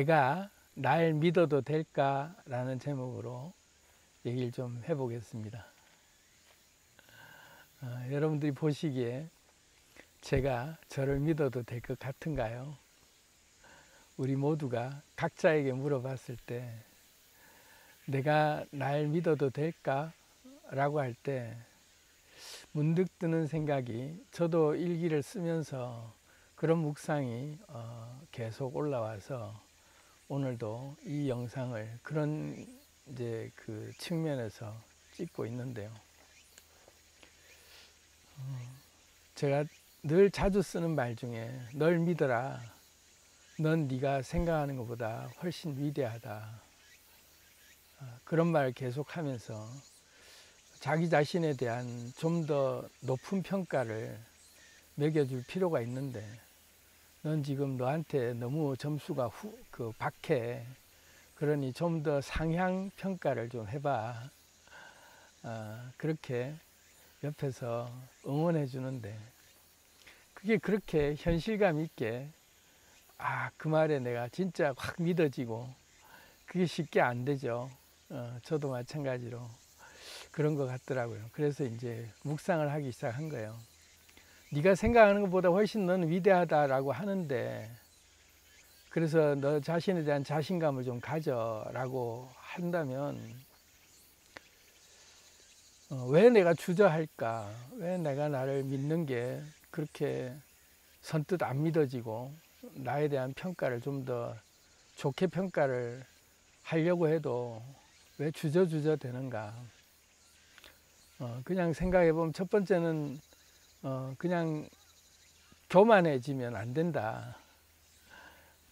내가 날 믿어도 될까라는 제목으로 얘기를 좀 해보겠습니다. 여러분들이 보시기에 제가 저를 믿어도 될 것 같은가요? 우리 모두가 각자에게 물어봤을 때 내가 날 믿어도 될까? 라고 할 때 문득 드는 생각이, 저도 일기를 쓰면서 그런 묵상이 계속 올라와서 오늘도 이 영상을 그런 이제 그 측면에서 찍고 있는데요. 제가 늘 자주 쓰는 말 중에 널 믿어라. 넌 네가 생각하는 것보다 훨씬 위대하다. 그런 말 계속하면서 자기 자신에 대한 좀 더 높은 평가를 매겨줄 필요가 있는데, 넌 지금 너한테 너무 점수가 박해. 그러니 좀 더 상향 평가를 좀 해봐. 그렇게 옆에서 응원해 주는데, 그게 그렇게 현실감 있게 그 말에 내가 진짜 확 믿어지고, 그게 쉽게 안 되죠. 저도 마찬가지로 그런 것 같더라고요. 그래서 이제 묵상을 하기 시작한 거예요. 네가 생각하는 것보다 훨씬 넌 위대하다라고 하는데, 그래서 너 자신에 대한 자신감을 좀 가져라고 한다면 왜 내가 주저할까? 왜 내가 나를 믿는 게 그렇게 선뜻 안 믿어지고, 나에 대한 평가를 좀 더 좋게 평가를 하려고 해도 왜 주저주저 되는가? 그냥 생각해 보면 첫 번째는 그냥 교만해지면 안 된다.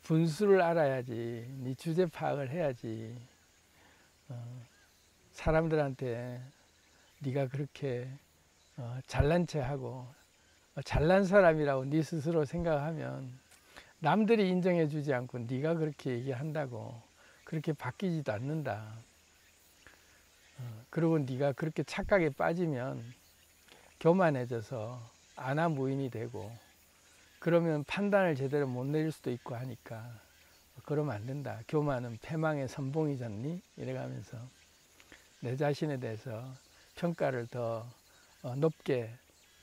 분수를 알아야지. 네 주제 파악을 해야지. 사람들한테 네가 그렇게 잘난 체하고 잘난 사람이라고 네 스스로 생각하면 남들이 인정해 주지 않고 네가 그렇게 얘기한다고 그렇게 바뀌지도 않는다. 그리고 네가 그렇게 착각에 빠지면 교만해져서 안하무인이 되고, 그러면 판단을 제대로 못 내릴 수도 있고 하니까 그러면 안 된다. 교만은 패망의 선봉이잖니? 이래가면서 내 자신에 대해서 평가를 더 높게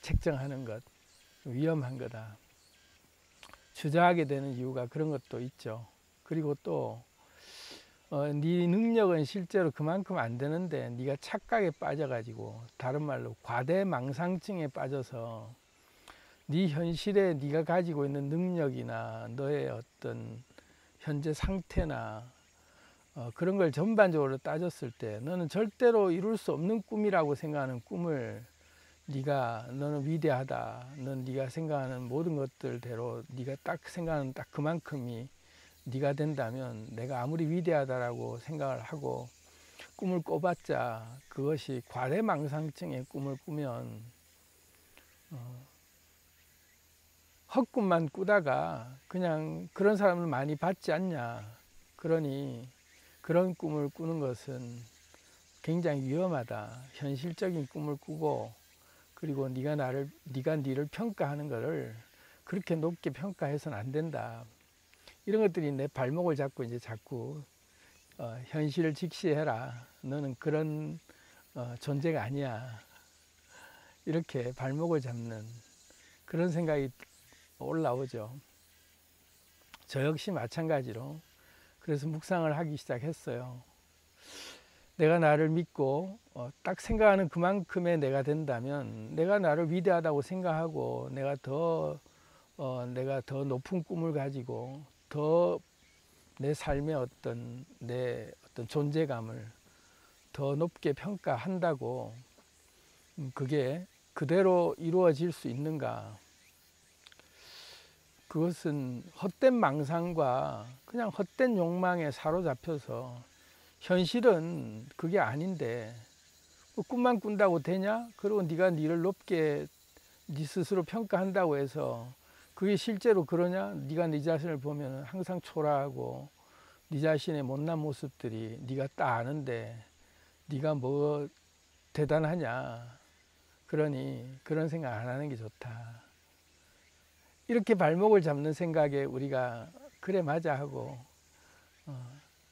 책정하는 것, 위험한 거다. 주저하게 되는 이유가 그런 것도 있죠. 그리고 또 네 능력은 실제로 그만큼 안 되는데 네가 착각에 빠져가지고, 다른 말로 과대망상증에 빠져서 네 현실에 네가 가지고 있는 능력이나 너의 어떤 현재 상태나 그런 걸 전반적으로 따졌을 때 너는 절대로 이룰 수 없는 꿈이라고 생각하는 꿈을 너는 위대하다. 넌 네가 생각하는 모든 것들대로 네가 딱 생각하는 딱 그만큼이 네가 된다면, 내가 아무리 위대하다라고 생각을 하고 꿈을 꿔봤자 그것이 과대망상증의 꿈을 꾸면 헛꿈만 꾸다가 그냥 그런 사람을 많이 봤지 않냐. 그러니 그런 꿈을 꾸는 것은 굉장히 위험하다. 현실적인 꿈을 꾸고, 그리고 네가 니를 평가하는 것을 그렇게 높게 평가해서는 안 된다. 이런 것들이 내 발목을 잡고 이제 자꾸 현실을 직시해라. 너는 그런 존재가 아니야. 이렇게 발목을 잡는 그런 생각이 올라오죠. 저 역시 마찬가지로 그래서 묵상을 하기 시작했어요. 내가 나를 믿고 딱 생각하는 그만큼의 내가 된다면, 내가 나를 위대하다고 생각하고 내가 더 높은 꿈을 가지고 더 내 삶의 내 어떤 존재감을 더 높게 평가한다고 그게 그대로 이루어질 수 있는가? 그것은 헛된 망상과 그냥 헛된 욕망에 사로잡혀서, 현실은 그게 아닌데 꿈만 꾼다고 되냐? 그리고 네가 니를 높게 네 스스로 평가한다고 해서 그게 실제로 그러냐? 네가 네 자신을 보면 항상 초라하고 네 자신의 못난 모습들이 네가 딱 아는데 네가 뭐 대단하냐? 그러니 그런 생각 안 하는 게 좋다. 이렇게 발목을 잡는 생각에 우리가 그래 맞아 하고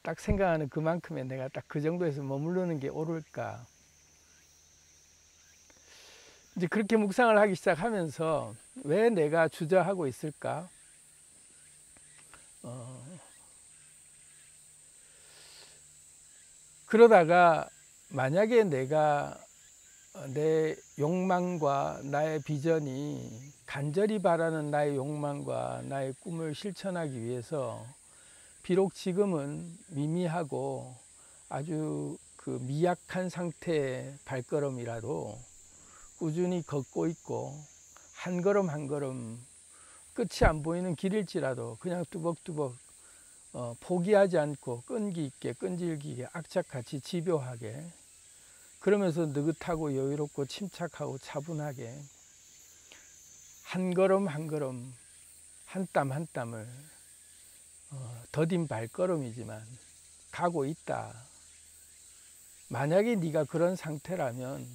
딱 생각하는 그만큼의 내가 딱 그 정도에서 머무르는 게 옳을까. 이제 그렇게 묵상을 하기 시작하면서 왜 내가 주저하고 있을까? 그러다가 만약에 내가 내 욕망과 나의 비전이 간절히 바라는 나의 욕망과 나의 꿈을 실천하기 위해서 비록 지금은 미미하고 아주 그 미약한 상태의 발걸음이라도 꾸준히 걷고 있고 한 걸음 한 걸음 끝이 안 보이는 길일지라도 그냥 뚜벅뚜벅 포기하지 않고 끈기 있게 끈질기게 악착같이 집요하게 그러면서 느긋하고 여유롭고 침착하고 차분하게 한 걸음 한 걸음 한 땀 한 땀을 더딘 발걸음이지만 가고 있다. 만약에 네가 그런 상태라면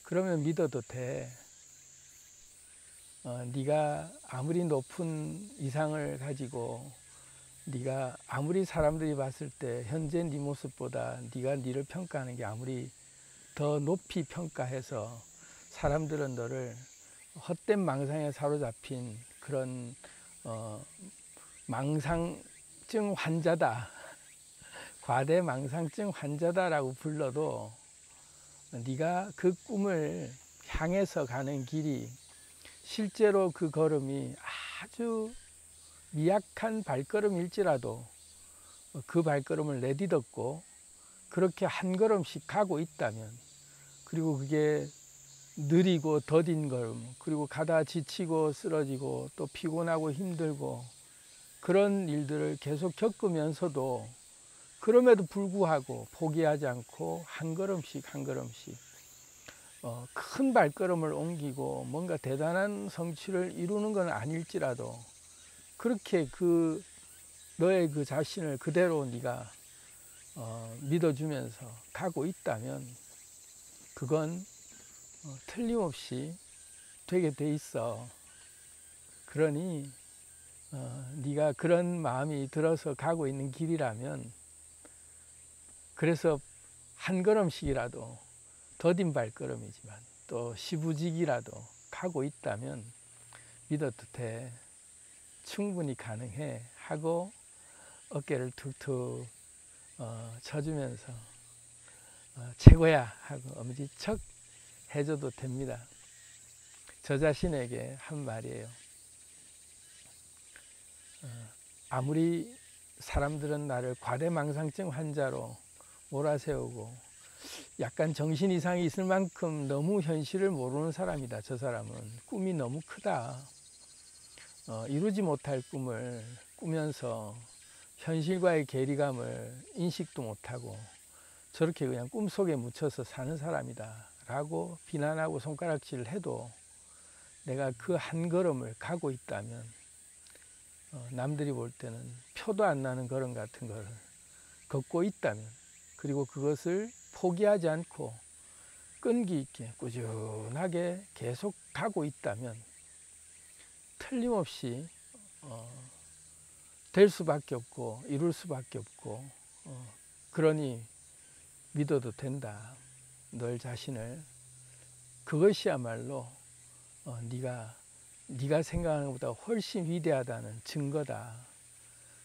그러면 믿어도 돼. 네가 아무리 높은 이상을 가지고 네가 아무리 사람들이 봤을 때 현재 네 모습보다 네가 네를 평가하는 게 아무리 더 높이 평가해서 사람들은 너를 헛된 망상에 사로잡힌 그런 망상증 환자다. 과대 망상증 환자다라고 불러도 네가 그 꿈을 향해서 가는 길이 실제로 그 걸음이 아주 미약한 발걸음일지라도 그 발걸음을 내딛었고 그렇게 한 걸음씩 가고 있다면 그리고 그게 느리고 더딘 걸음 그리고 가다 지치고 쓰러지고 또 피곤하고 힘들고 그런 일들을 계속 겪으면서도 그럼에도 불구하고 포기하지 않고 한 걸음씩 한 걸음씩 큰 발걸음을 옮기고 뭔가 대단한 성취를 이루는 건 아닐지라도 그렇게 그 너의 그 자신을 그대로 네가 믿어주면서 가고 있다면 그건 틀림없이 되게 돼 있어. 그러니 네가 그런 마음이 들어서 가고 있는 길이라면 그래서 한 걸음씩이라도 더딘 발걸음이지만 또 시부직이라도 가고 있다면 믿어도 돼. 충분히 가능해 하고 어깨를 툭툭 쳐주면서 최고야 하고 엄지척 해줘도 됩니다. 저 자신에게 한 말이에요. 아무리 사람들은 나를 과대망상증 환자로 몰아세우고 약간 정신 이상이 있을 만큼 너무 현실을 모르는 사람이다. 저 사람은 꿈이 너무 크다. 이루지 못할 꿈을 꾸면서 현실과의 괴리감을 인식도 못하고 저렇게 그냥 꿈속에 묻혀서 사는 사람이다 라고 비난하고 손가락질을 해도 내가 그 한 걸음을 가고 있다면 남들이 볼 때는 표도 안 나는 걸음 같은 걸 걷고 있다면 그리고 그것을 포기하지 않고 끈기 있게 꾸준하게 계속 가고 있다면 틀림없이 될 수밖에 없고 이룰 수밖에 없고 그러니 믿어도 된다. 널 자신을 그것이야말로 네가 생각하는 것보다 훨씬 위대하다는 증거다.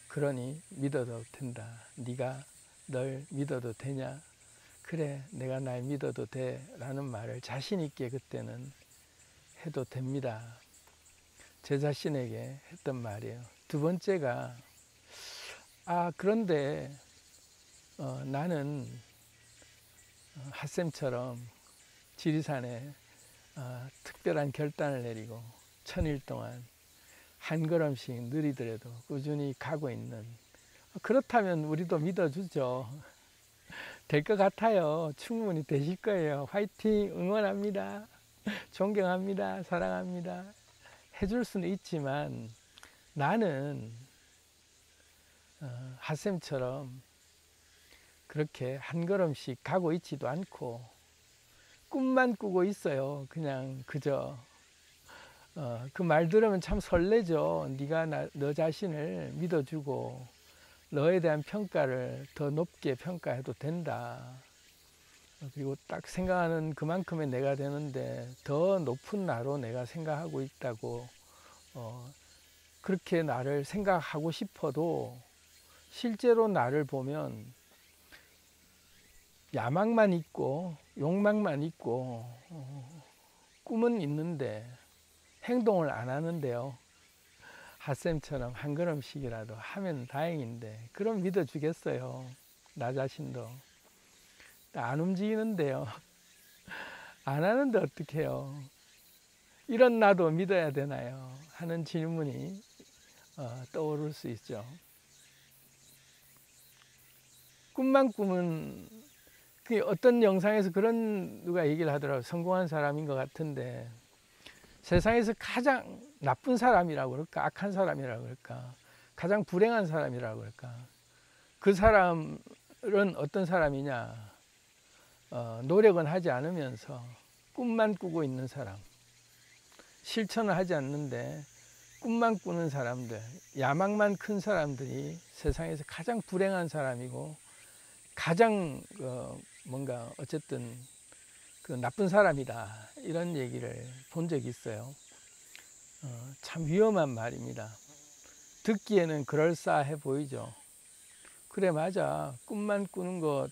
그러니 믿어도 된다. 네가 널 믿어도 되냐? 그래, 내가 날 믿어도 돼 라는 말을 자신 있게 그때는 해도 됩니다. 제 자신에게 했던 말이에요. 두 번째가 그런데 나는 핫쌤처럼 지리산에 특별한 결단을 내리고 1000일 동안 한 걸음씩 느리더라도 꾸준히 가고 있는 그렇다면 우리도 믿어주죠. 될 것 같아요. 충분히 되실 거예요. 화이팅! 응원합니다. 존경합니다. 사랑합니다. 해줄 수는 있지만 나는 핫쌤처럼 그렇게 한 걸음씩 가고 있지도 않고 꿈만 꾸고 있어요. 그냥 그저 그 말 들으면 참 설레죠. 네가 너 자신을 믿어주고 너에 대한 평가를 더 높게 평가해도 된다. 그리고 딱 생각하는 그만큼의 내가 되는데 더 높은 나로 내가 생각하고 있다고 그렇게 나를 생각하고 싶어도 실제로 나를 보면 야망만 있고 욕망만 있고 꿈은 있는데 행동을 안 하는데요. 핫쌤처럼 한 걸음씩이라도 하면 다행인데 그럼 믿어주겠어요. 나 자신도. 안 움직이는데요. 안 하는데 어떡해요. 이런 나도 믿어야 되나요? 하는 질문이 떠오를 수 있죠. 꿈만 꾸면 어떤 영상에서 그런 누가 얘기를 하더라고요. 성공한 사람인 것 같은데 세상에서 가장 나쁜 사람이라고 그럴까? 악한 사람이라고 그럴까? 가장 불행한 사람이라고 그럴까? 그 사람은 어떤 사람이냐? 노력은 하지 않으면서 꿈만 꾸고 있는 사람. 실천을 하지 않는데 꿈만 꾸는 사람들, 야망만 큰 사람들이 세상에서 가장 불행한 사람이고 가장 뭔가 어쨌든 그 나쁜 사람이다, 이런 얘기를 본 적이 있어요. 참 위험한 말입니다. 듣기에는 그럴싸해 보이죠. 그래, 맞아. 꿈만 꾸는 것,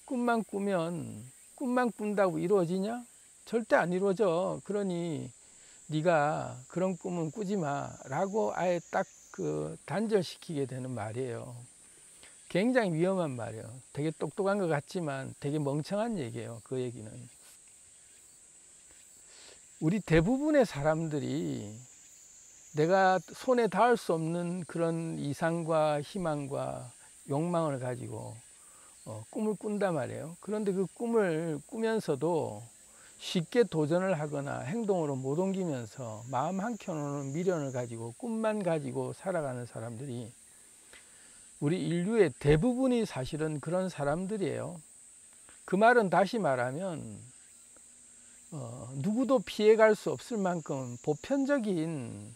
꿈만 꾸면 꿈만 꾼다고 이루어지냐? 절대 안 이루어져. 그러니 네가 그런 꿈은 꾸지 마 라고 아예 딱 단절시키게 되는 말이에요. 굉장히 위험한 말이에요. 되게 똑똑한 것 같지만 되게 멍청한 얘기예요. 그 얘기는. 우리 대부분의 사람들이 내가 손에 닿을 수 없는 그런 이상과 희망과 욕망을 가지고 꿈을 꾼단 말이에요. 그런데 그 꿈을 꾸면서도 쉽게 도전을 하거나 행동으로 못 옮기면서 마음 한켠으로는 미련을 가지고 꿈만 가지고 살아가는 사람들이 우리 인류의 대부분이 사실은 그런 사람들이에요. 그 말은 다시 말하면 누구도 피해갈 수 없을 만큼 보편적인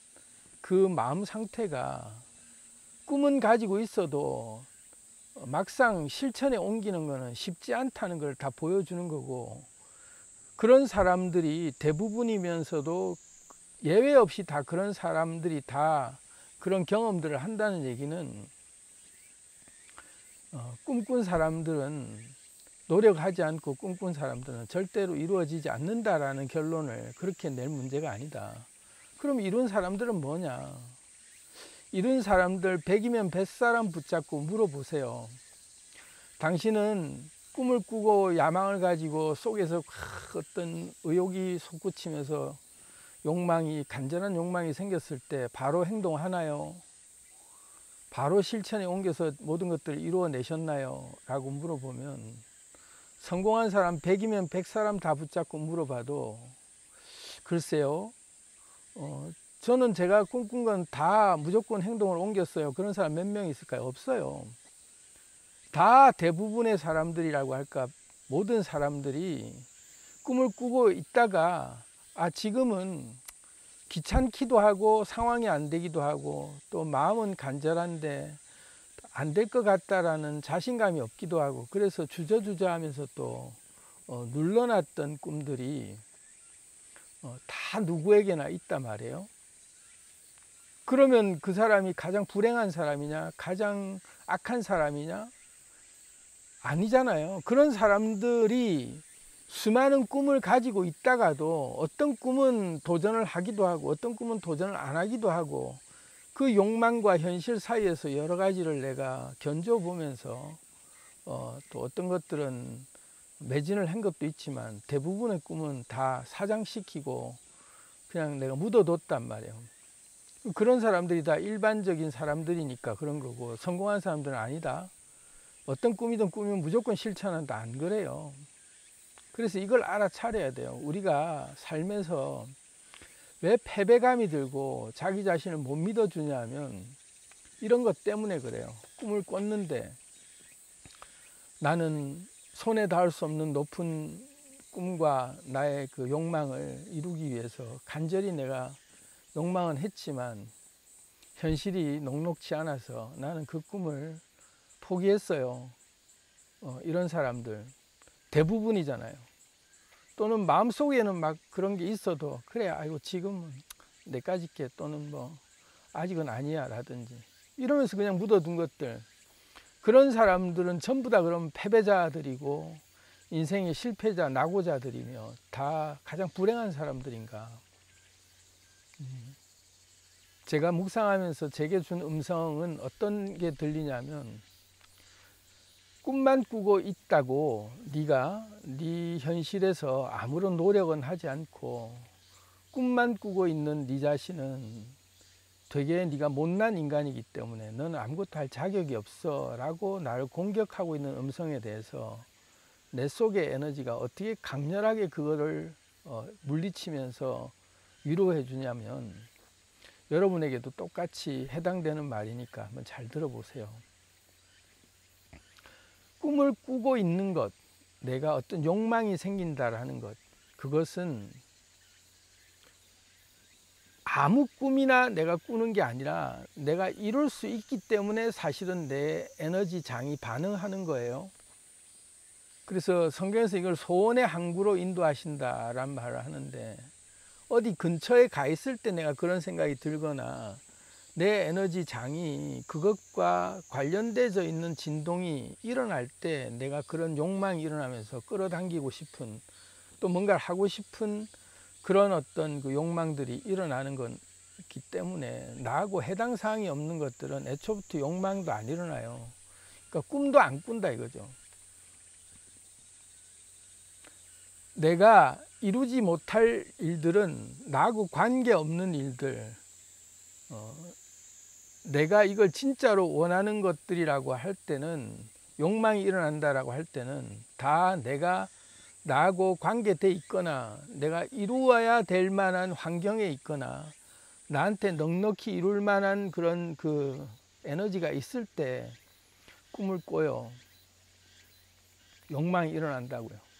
그 마음 상태가 꿈은 가지고 있어도 막상 실천에 옮기는 것은 쉽지 않다는 걸 다 보여주는 거고, 그런 사람들이 대부분이면서도 예외 없이 다 그런 사람들이 다 그런 경험들을 한다는 얘기는 꿈꾼 사람들은, 노력하지 않고 꿈꾼 사람들은 절대로 이루어지지 않는다라는 결론을 그렇게 낼 문제가 아니다. 그럼 이룬 사람들은 뭐냐? 이룬 사람들 100이면 100사람 붙잡고 물어보세요. 당신은 꿈을 꾸고 야망을 가지고 속에서 어떤 의욕이 솟구치면서 간절한 욕망이 생겼을 때 바로 행동하나요? 바로 실천에 옮겨서 모든 것들을 이루어내셨나요? 라고 물어보면 성공한 사람 100이면 100사람 다 붙잡고 물어봐도 글쎄요, 저는 제가 꿈꾼 건 다 무조건 행동을 옮겼어요. 그런 사람 몇 명 있을까요? 없어요. 다 대부분의 사람들이라고 할까, 모든 사람들이 꿈을 꾸고 있다가 지금은 귀찮기도 하고 상황이 안 되기도 하고 또 마음은 간절한데 안 될 것 같다라는 자신감이 없기도 하고, 그래서 주저주저 하면서 또 눌러놨던 꿈들이 다 누구에게나 있단 말이에요. 그러면 그 사람이 가장 불행한 사람이냐, 가장 악한 사람이냐? 아니잖아요. 그런 사람들이 수많은 꿈을 가지고 있다가도 어떤 꿈은 도전을 하기도 하고 어떤 꿈은 도전을 안 하기도 하고, 그 욕망과 현실 사이에서 여러 가지를 내가 견뎌보면서 또 어떤 것들은 매진을 한 것도 있지만 대부분의 꿈은 다 사장시키고 그냥 내가 묻어뒀단 말이에요. 그런 사람들이 다 일반적인 사람들이니까 그런 거고, 성공한 사람들은 아니다. 어떤 꿈이든 꾸면 무조건 실천한다, 안 그래요. 그래서 이걸 알아차려야 돼요. 우리가 삶에서 왜 패배감이 들고 자기 자신을 못 믿어주냐 하면 이런 것 때문에 그래요. 꿈을 꿨는데 나는 손에 닿을 수 없는 높은 꿈과 나의 그 욕망을 이루기 위해서 간절히 내가 욕망은 했지만 현실이 녹록치 않아서 나는 그 꿈을 포기했어요. 이런 사람들 대부분이잖아요. 또는 마음속에는 막 그런 게 있어도 그래 아이고 지금은 내까지 게 또는 뭐 아직은 아니야 라든지 이러면서 그냥 묻어둔 것들, 그런 사람들은 전부 다 그럼 패배자들이고 인생의 실패자 낙오자들이며 다 가장 불행한 사람들인가. 제가 묵상하면서 제게 준 음성은 어떤 게 들리냐면, 꿈만 꾸고 있다고 네가 네 현실에서 아무런 노력은 하지 않고 꿈만 꾸고 있는 네 자신은 되게 네가 못난 인간이기 때문에 너는 아무것도 할 자격이 없어 라고 나를 공격하고 있는 음성에 대해서 내 속의 에너지가 어떻게 강렬하게 그거를 물리치면서 위로해 주냐면, 여러분에게도 똑같이 해당되는 말이니까 한번 잘 들어보세요. 꿈을 꾸고 있는 것, 내가 어떤 욕망이 생긴다라는 것, 그것은 아무 꿈이나 내가 꾸는 게 아니라 내가 이룰 수 있기 때문에 사실은 내 에너지 장이 반응하는 거예요. 그래서 성경에서 이걸 소원의 항구로 인도하신다라는 말을 하는데, 어디 근처에 가 있을 때 내가 그런 생각이 들거나 내 에너지 장이 그것과 관련되어 있는 진동이 일어날 때 내가 그런 욕망이 일어나면서 끌어당기고 싶은, 또 뭔가를 하고 싶은 그런 어떤 그 욕망들이 일어나는 거기 때문에, 나하고 해당 사항이 없는 것들은 애초부터 욕망도 안 일어나요. 그러니까 꿈도 안 꾼다 이거죠. 내가 이루지 못할 일들은 나하고 관계없는 일들, 내가 이걸 진짜로 원하는 것들이라고 할 때는, 욕망이 일어난다라고 할 때는 다 내가 나하고 관계돼 있거나 내가 이루어야 될 만한 환경에 있거나 나한테 넉넉히 이룰 만한 그런 그 에너지가 있을 때 꿈을 꿔요. 욕망이 일어난다고요.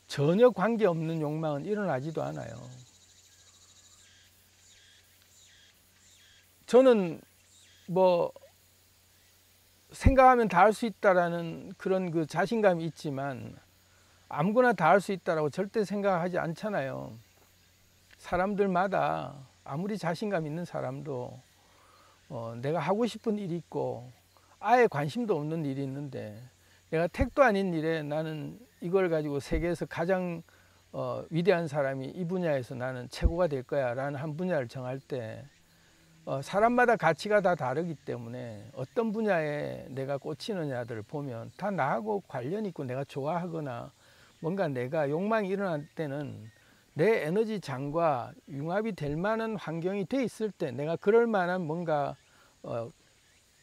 전혀 관계없는 욕망은 일어나지도 않아요. 저는 뭐 생각하면 다 할 수 있다라는 그런 그 자신감이 있지만, 아무거나 다 할 수 있다라고 절대 생각하지 않잖아요. 사람들마다 아무리 자신감 있는 사람도 내가 하고 싶은 일이 있고 아예 관심도 없는 일이 있는데, 내가 택도 아닌 일에 나는 이걸 가지고 세계에서 가장 위대한 사람이 이 분야에서 나는 최고가 될 거야 라는 한 분야를 정할 때, 사람마다 가치가 다 다르기 때문에 어떤 분야에 내가 꽂히느냐를 보면 다 나하고 관련 있고 내가 좋아하거나 뭔가 내가 욕망이 일어날 때는 내 에너지 장과 융합이 될 만한 환경이 돼 있을 때, 내가 그럴 만한 뭔가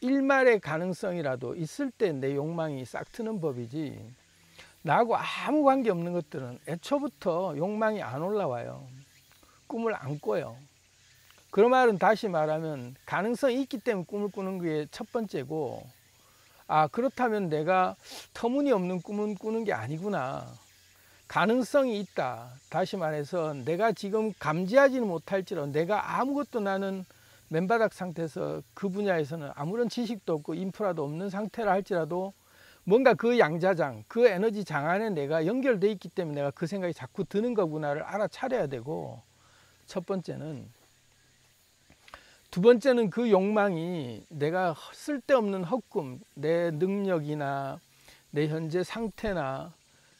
일말의 가능성이라도 있을 때 내 욕망이 싹 트는 법이지, 나하고 아무 관계 없는 것들은 애초부터 욕망이 안 올라와요. 꿈을 안 꿔요. 그런 말은 다시 말하면 가능성이 있기 때문에 꿈을 꾸는 게 첫 번째고, 그렇다면 내가 터무니없는 꿈은 꾸는 게 아니구나, 가능성이 있다, 다시 말해서 내가 지금 감지하지는 못할지라도 내가 아무것도, 나는 맨바닥 상태에서 그 분야에서는 아무런 지식도 없고 인프라도 없는 상태라 할지라도 뭔가 그 양자장, 그 에너지 장 안에 내가 연결돼 있기 때문에 내가 그 생각이 자꾸 드는 거구나를 알아차려야 되고, 첫 번째는. 두 번째는 그 욕망이 내가 쓸데없는 헛꿈, 내 능력이나 내 현재 상태나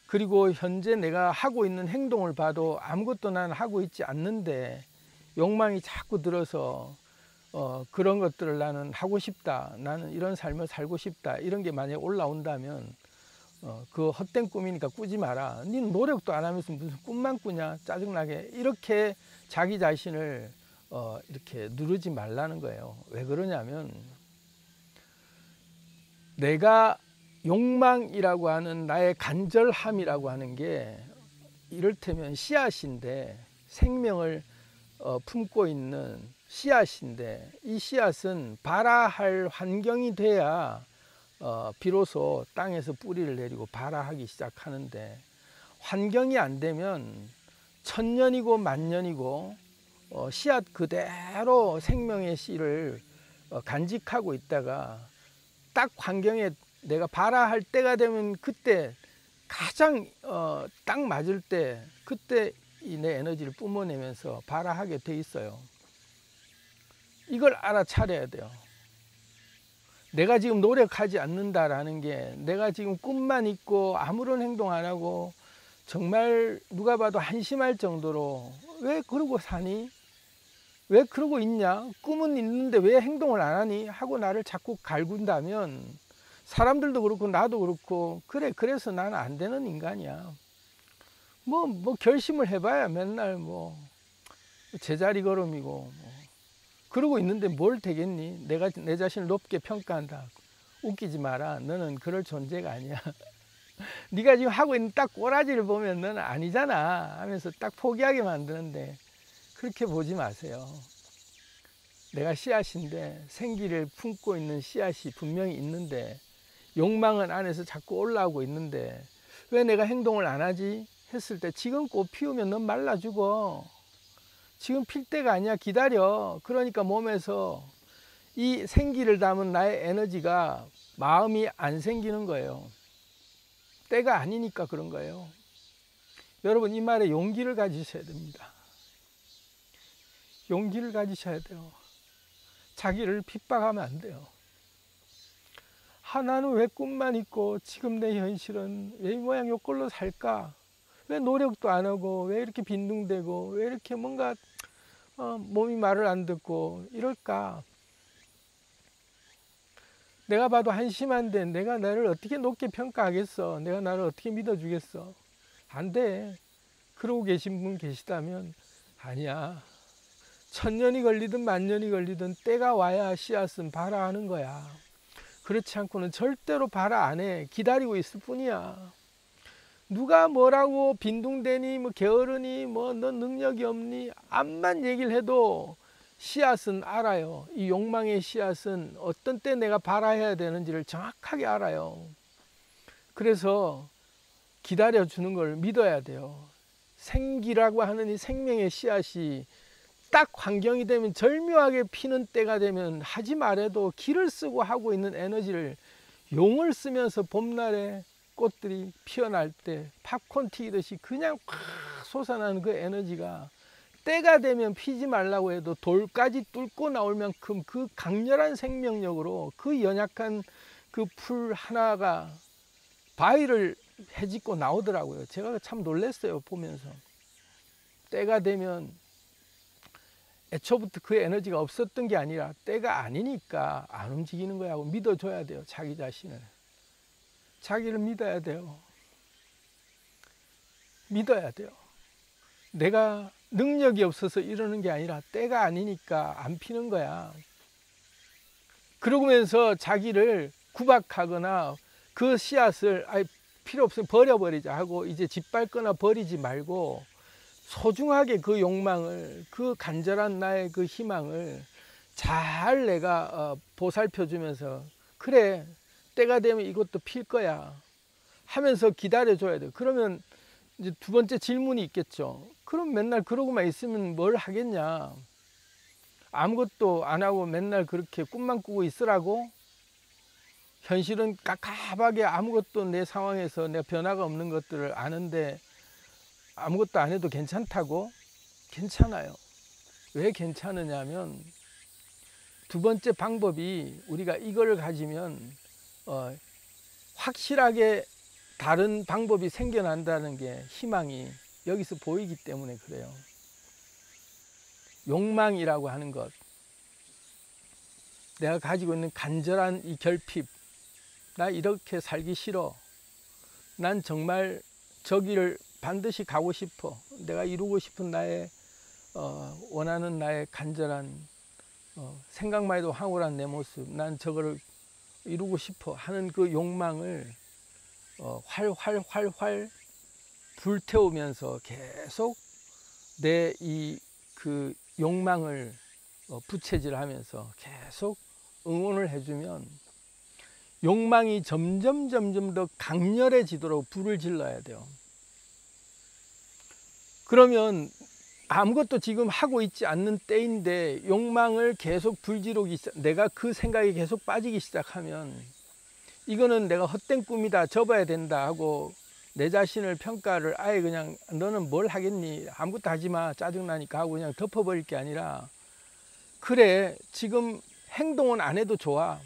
그리고 현재 내가 하고 있는 행동을 봐도 아무것도 난 하고 있지 않는데 욕망이 자꾸 들어서 그런 것들을 나는 하고 싶다, 나는 이런 삶을 살고 싶다, 이런 게 만약에 올라온다면 그 헛된 꿈이니까 꾸지 마라. 니는 노력도 안 하면서 무슨 꿈만 꾸냐, 짜증나게, 이렇게 자기 자신을 이렇게 누르지 말라는 거예요. 왜 그러냐면, 내가 욕망이라고 하는 나의 간절함이라고 하는 게 이를테면 씨앗인데, 생명을 품고 있는 씨앗인데, 이 씨앗은 발아할 환경이 돼야 비로소 땅에서 뿌리를 내리고 발아하기 시작하는데, 환경이 안 되면 천년이고 만년이고 씨앗 그대로 생명의 씨를 간직하고 있다가 딱 환경에 내가 발화할 때가 되면 그때 가장 딱 맞을 때 그때 내 에너지를 뿜어내면서 발화하게 돼 있어요. 이걸 알아차려야 돼요. 내가 지금 노력하지 않는다라는 게, 내가 지금 꿈만 있고 아무런 행동 안 하고 정말 누가 봐도 한심할 정도로 왜 그러고 사니? 왜 그러고 있냐? 꿈은 있는데 왜 행동을 안 하니? 하고 나를 자꾸 갈군다면 사람들도 그렇고 나도 그렇고 그래, 그래서 나는 안 되는 인간이야. 뭐 결심을 해봐야 맨날 뭐 제자리 걸음이고 뭐 그러고 있는데 뭘 되겠니? 내가 내 자신을 높게 평가한다. 웃기지 마라. 너는 그럴 존재가 아니야. 네가 지금 하고 있는 딱 꼬라지를 보면 너는 아니잖아 하면서 딱 포기하게 만드는데, 그렇게 보지 마세요. 내가 씨앗인데, 생기를 품고 있는 씨앗이 분명히 있는데, 욕망은 안에서 자꾸 올라오고 있는데 왜 내가 행동을 안 하지? 했을 때 지금 꽃 피우면 넌 말라 죽어. 지금 필 때가 아니야. 기다려. 그러니까 몸에서 이 생기를 담은 나의 에너지가 마음이 안 생기는 거예요. 때가 아니니까 그런 거예요. 여러분, 이 말에 용기를 가지셔야 됩니다. 용기를 가지셔야 돼요. 자기를 핍박하면 안 돼요. 나는 왜 꿈만 있고 지금 내 현실은 왜 이 모양 요 꼴로 살까? 왜 노력도 안 하고 왜 이렇게 빈둥대고 왜 이렇게 뭔가 몸이 말을 안 듣고 이럴까? 내가 봐도 한심한데 내가 나를 어떻게 높게 평가하겠어? 내가 나를 어떻게 믿어주겠어? 안 돼. 그러고 계신 분 계시다면 아니야. 1000년이 걸리든 10,000년이 걸리든 때가 와야 씨앗은 발화하는 거야. 그렇지 않고는 절대로 발화 안 해. 기다리고 있을 뿐이야. 누가 뭐라고 빈둥대니 뭐 게으르니 뭐 넌 능력이 없니 암만 얘기를 해도 씨앗은 알아요. 이 욕망의 씨앗은 어떤 때 내가 발화해야 되는지를 정확하게 알아요. 그래서 기다려주는 걸 믿어야 돼요. 생기라고 하는 이 생명의 씨앗이 딱 환경이 되면, 절묘하게 피는 때가 되면 하지 말아도 기를 쓰고 하고 있는 에너지를 용을 쓰면서 봄날에 꽃들이 피어날 때 팝콘 튀기듯이 그냥 확 솟아나는 그 에너지가 때가 되면 피지 말라고 해도 돌까지 뚫고 나올 만큼 그 강렬한 생명력으로 그 연약한 그 풀 하나가 바위를 헤집고 나오더라고요. 제가 참 놀랐어요, 보면서. 때가 되면 애초부터 그 에너지가 없었던 게 아니라 때가 아니니까 안 움직이는 거야 하고 믿어줘야 돼요. 자기 자신을. 자기를 믿어야 돼요. 믿어야 돼요. 내가 능력이 없어서 이러는 게 아니라 때가 아니니까 안 피는 거야. 그러면서 자기를 구박하거나 그 씨앗을 필요 없으면 버려버리자 하고 이제 짓밟거나 버리지 말고 소중하게 그 욕망을, 그 간절한 나의 그 희망을 잘 내가 보살펴 주면서, 그래 때가 되면 이것도 필 거야 하면서 기다려 줘야 돼요. 그러면 이제 두 번째 질문이 있겠죠. 그럼 맨날 그러고만 있으면 뭘 하겠냐? 아무것도 안 하고 맨날 그렇게 꿈만 꾸고 있으라고? 현실은 깝깝하게 아무것도 내 상황에서 내가 변화가 없는 것들을 아는데 아무것도 안 해도 괜찮다고? 괜찮아요. 왜 괜찮으냐면, 두 번째 방법이, 우리가 이거를 가지면 확실하게 다른 방법이 생겨난다는 게 희망이 여기서 보이기 때문에 그래요. 욕망이라고 하는 것, 내가 가지고 있는 간절한 이 결핍, 나 이렇게 살기 싫어, 난 정말 저기를 반드시 가고 싶어, 내가 이루고 싶은 나의 원하는 나의 간절한 생각만 해도 황홀한 내 모습, 난 저거를 이루고 싶어 하는 그 욕망을 활활 불태우면서 계속 내 이 그 욕망을 부채질하면서 계속 응원을 해주면, 욕망이 점점 더 강렬해지도록 불을 질러야 돼요. 그러면 아무것도 지금 하고 있지 않는 때인데 욕망을 계속 불지르기 시작, 내가 그 생각에 계속 빠지기 시작하면 이거는 내가 헛된 꿈이다, 접어야 된다 하고 내 자신을 평가를 아예 그냥 너는 뭘 하겠니, 아무것도 하지 마, 짜증나니까 하고 그냥 덮어버릴 게 아니라, 그래 지금 행동은 안 해도 좋아,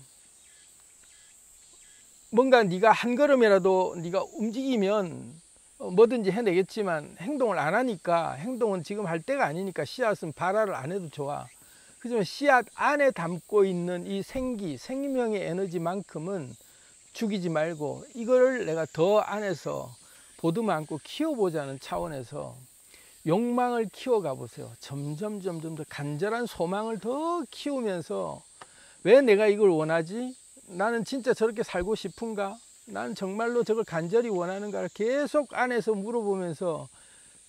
뭔가 네가 한 걸음이라도 네가 움직이면 뭐든지 해내겠지만 행동을 안 하니까, 행동은 지금 할 때가 아니니까 씨앗은 발화를 안 해도 좋아. 그렇지만 씨앗 안에 담고 있는 이 생명의 에너지만큼은 죽이지 말고 이거를 내가 더 안에서 보듬어 안고 키워보자는 차원에서 욕망을 키워가 보세요. 점점 더 간절한 소망을 더 키우면서, 왜 내가 이걸 원하지? 나는 진짜 저렇게 살고 싶은가? 나는 정말로 저걸 간절히 원하는가? 계속 안에서 물어보면서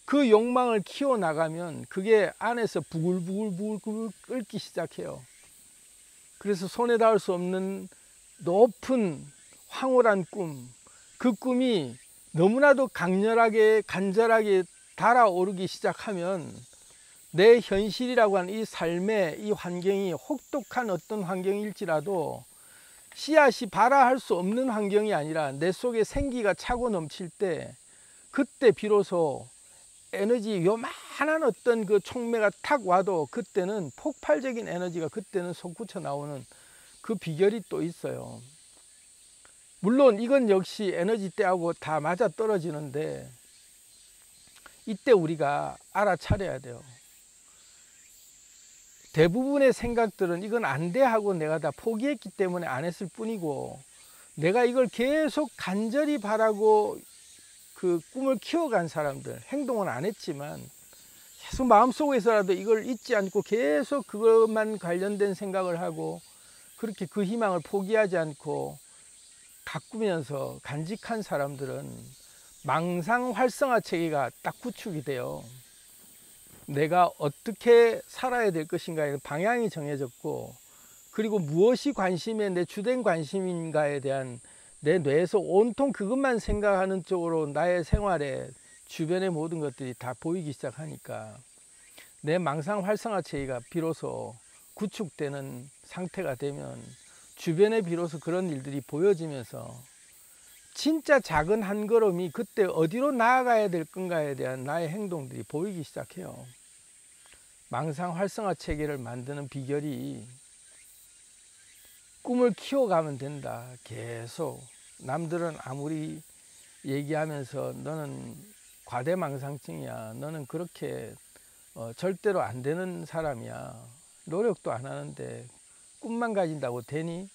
그 욕망을 키워나가면 그게 안에서 부글부글 끓기 시작해요. 그래서 손에 닿을 수 없는 높은 황홀한 꿈, 그 꿈이 너무나도 강렬하게 간절하게 달아오르기 시작하면 내 현실이라고 하는 이 삶의 이 환경이 혹독한 어떤 환경일지라도 씨앗이 발화할 수 없는 환경이 아니라 내 속에 생기가 차고 넘칠 때, 그때 비로소 에너지 요만한 어떤 그 촉매가 탁 와도 그때는 폭발적인 에너지가 그때는 솟구쳐 나오는 그 비결이 또 있어요. 물론 이건 역시 에너지 때하고 다 맞아 떨어지는데, 이때 우리가 알아차려야 돼요. 대부분의 생각들은 이건 안 돼 하고 내가 다 포기했기 때문에 안 했을 뿐이고, 내가 이걸 계속 간절히 바라고 그 꿈을 키워간 사람들, 행동은 안 했지만 계속 마음속에서라도 이걸 잊지 않고 계속 그것만 관련된 생각을 하고 그렇게 그 희망을 포기하지 않고 가꾸면서 간직한 사람들은 망상 활성화 체계가 딱 구축이 돼요. 내가 어떻게 살아야 될 것인가에 방향이 정해졌고, 그리고 무엇이 관심의 내 주된 관심인가에 대한 내 뇌에서 온통 그것만 생각하는 쪽으로 나의 생활에 주변의 모든 것들이 다 보이기 시작하니까 내 망상 활성화 체계가 비로소 구축되는 상태가 되면 주변에 비로소 그런 일들이 보여지면서 진짜 작은 한 걸음이 그때 어디로 나아가야 될 건가에 대한 나의 행동들이 보이기 시작해요. 망상 활성화 체계를 만드는 비결이 꿈을 키워가면 된다. 계속 남들은 아무리 얘기하면서 너는 과대망상증이야, 너는 그렇게 절대로 안 되는 사람이야, 노력도 안 하는데 꿈만 가진다고 되니?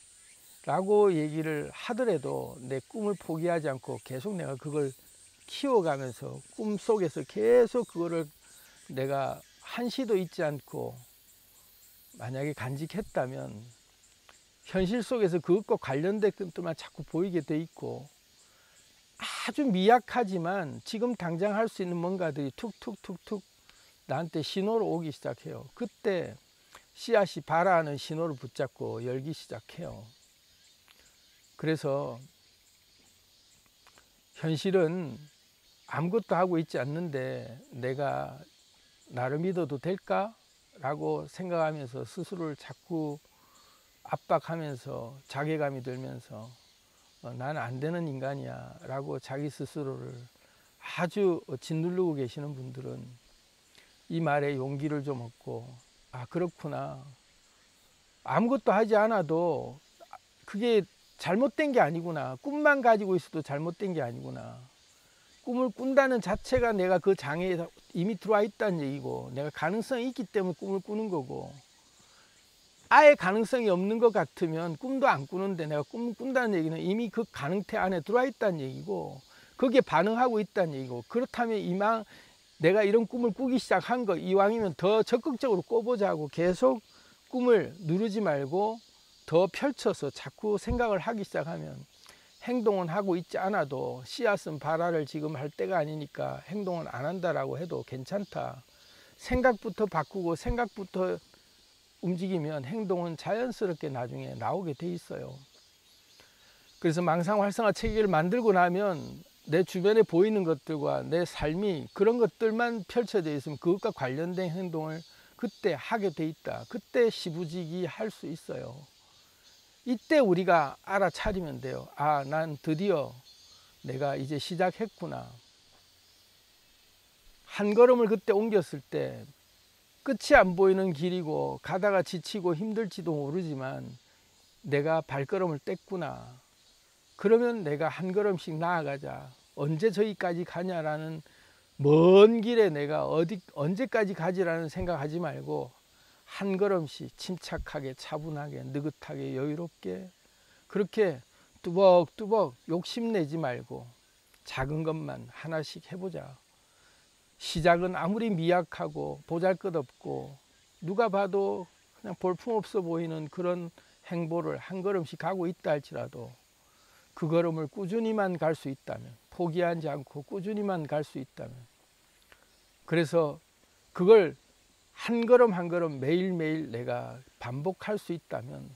라고 얘기를 하더라도 내 꿈을 포기하지 않고 계속 내가 그걸 키워가면서 꿈속에서 계속 그거를 내가 한시도 잊지 않고 만약에 간직했다면 현실 속에서 그것과 관련된 것들만 자꾸 보이게 돼 있고, 아주 미약하지만 지금 당장 할 수 있는 뭔가들이 툭툭툭툭 나한테 신호로 오기 시작해요. 그때 씨앗이 발화하는 신호를 붙잡고 열기 시작해요. 그래서 현실은 아무것도 하고 있지 않는데 내가 나를 믿어도 될까? 라고 생각하면서 스스로를 자꾸 압박하면서 자괴감이 들면서 나는 안 되는 인간이야 라고 자기 스스로를 아주 짓누르고 계시는 분들은 이 말에 용기를 좀 얻고, 아 그렇구나, 아무것도 하지 않아도 그게 잘못된 게 아니구나, 꿈만 가지고 있어도 잘못된 게 아니구나, 꿈을 꾼다는 자체가 내가 그 장애에 이미 들어와 있다는 얘기고, 내가 가능성이 있기 때문에 꿈을 꾸는 거고, 아예 가능성이 없는 것 같으면 꿈도 안 꾸는데 내가 꿈을 꾼다는 얘기는 이미 그 가능태 안에 들어와 있다는 얘기고, 거기에 반응하고 있다는 얘기고, 그렇다면 이만 내가 이런 꿈을 꾸기 시작한 거, 이왕이면 더 적극적으로 꿔보자고 계속 꿈을 누르지 말고 더 펼쳐서 자꾸 생각을 하기 시작하면, 행동은 하고 있지 않아도 씨앗은 발화를 지금 할 때가 아니니까 행동은 안 한다라고 해도 괜찮다, 생각부터 바꾸고 생각부터 움직이면 행동은 자연스럽게 나중에 나오게 돼 있어요. 그래서 망상 활성화 체계를 만들고 나면 내 주변에 보이는 것들과 내 삶이 그런 것들만 펼쳐져 있으면 그것과 관련된 행동을 그때 하게 돼 있다. 그때 시부지기 할 수 있어요. 이때 우리가 알아차리면 돼요. 아, 난 드디어 내가 이제 시작했구나. 한 걸음을 그때 옮겼을 때 끝이 안 보이는 길이고 가다가 지치고 힘들지도 모르지만 내가 발걸음을 뗐구나. 그러면 내가 한 걸음씩 나아가자. 언제 저기까지 가냐라는 먼 길에 내가 언제까지 가지라는 생각하지 말고 한 걸음씩 침착하게 차분하게 느긋하게 여유롭게 그렇게 뚜벅뚜벅 욕심내지 말고 작은 것만 하나씩 해보자. 시작은 아무리 미약하고 보잘것없고 누가 봐도 그냥 볼품없어 보이는 그런 행보를 한 걸음씩 가고 있다 할지라도 그 걸음을 꾸준히만 갈 수 있다면, 포기하지 않고 꾸준히만 갈 수 있다면, 그래서 그걸 한 걸음 한 걸음 매일매일 내가 반복할 수 있다면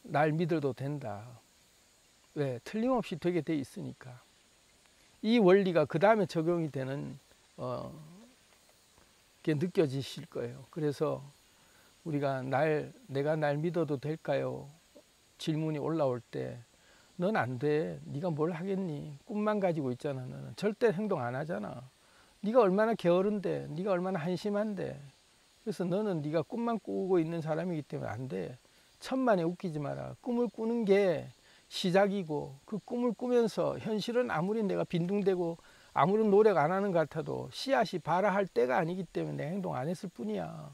날 믿어도 된다. 왜? 틀림없이 되게 돼 있으니까. 이 원리가 그 다음에 적용이 되는 게 느껴지실 거예요. 그래서 우리가 내가 날 믿어도 될까요? 질문이 올라올 때 넌 안 돼. 네가 뭘 하겠니? 꿈만 가지고 있잖아. 너는 절대 행동 안 하잖아. 네가 얼마나 게으른데, 네가 얼마나 한심한데. 그래서 너는 네가 꿈만 꾸고 있는 사람이기 때문에 안 돼. 천만에 웃기지 마라. 꿈을 꾸는 게 시작이고 그 꿈을 꾸면서 현실은 아무리 내가 빈둥대고 아무런 노력 안 하는 것 같아도 씨앗이 발아할 때가 아니기 때문에 내 행동 안 했을 뿐이야.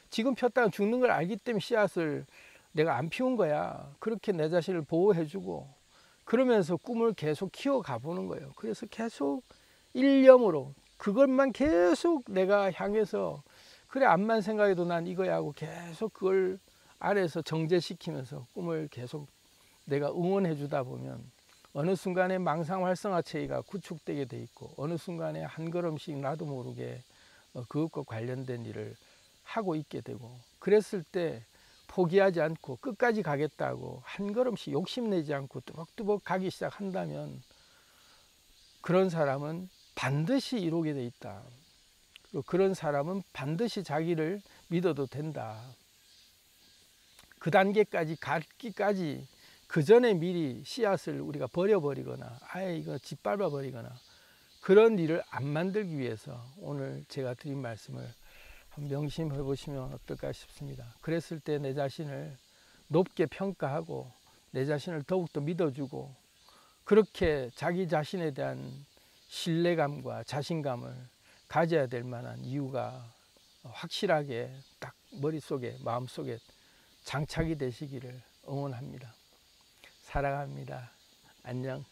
지금 폈다가 죽는 걸 알기 때문에 씨앗을 내가 안 피운 거야. 그렇게 내 자신을 보호해주고 그러면서 꿈을 계속 키워가 보는 거예요. 그래서 계속 일념으로 그것만 계속 내가 향해서 그래 암만 생각해도 난 이거야 하고 계속 그걸 아래에서 정제시키면서 꿈을 계속 내가 응원해 주다 보면 어느 순간에 망상 활성화 체계가 구축되게 돼 있고 어느 순간에 한 걸음씩 나도 모르게 그것과 관련된 일을 하고 있게 되고 그랬을 때 포기하지 않고 끝까지 가겠다고 한 걸음씩 욕심내지 않고 뚜벅뚜벅 가기 시작한다면 그런 사람은 반드시 이루게 돼 있다. 그런 사람은 반드시 자기를 믿어도 된다. 그 단계까지 가기까지 그 전에 미리 씨앗을 우리가 버려버리거나 아예 이거 짓밟아 버리거나 그런 일을 안 만들기 위해서 오늘 제가 드린 말씀을 명심해 보시면 어떨까 싶습니다. 그랬을 때 내 자신을 높게 평가하고 내 자신을 더욱더 믿어주고 그렇게 자기 자신에 대한 신뢰감과 자신감을 가져야 될 만한 이유가 확실하게 딱 머릿속에 마음속에 장착이 되시기를 응원합니다. 사랑합니다. 안녕.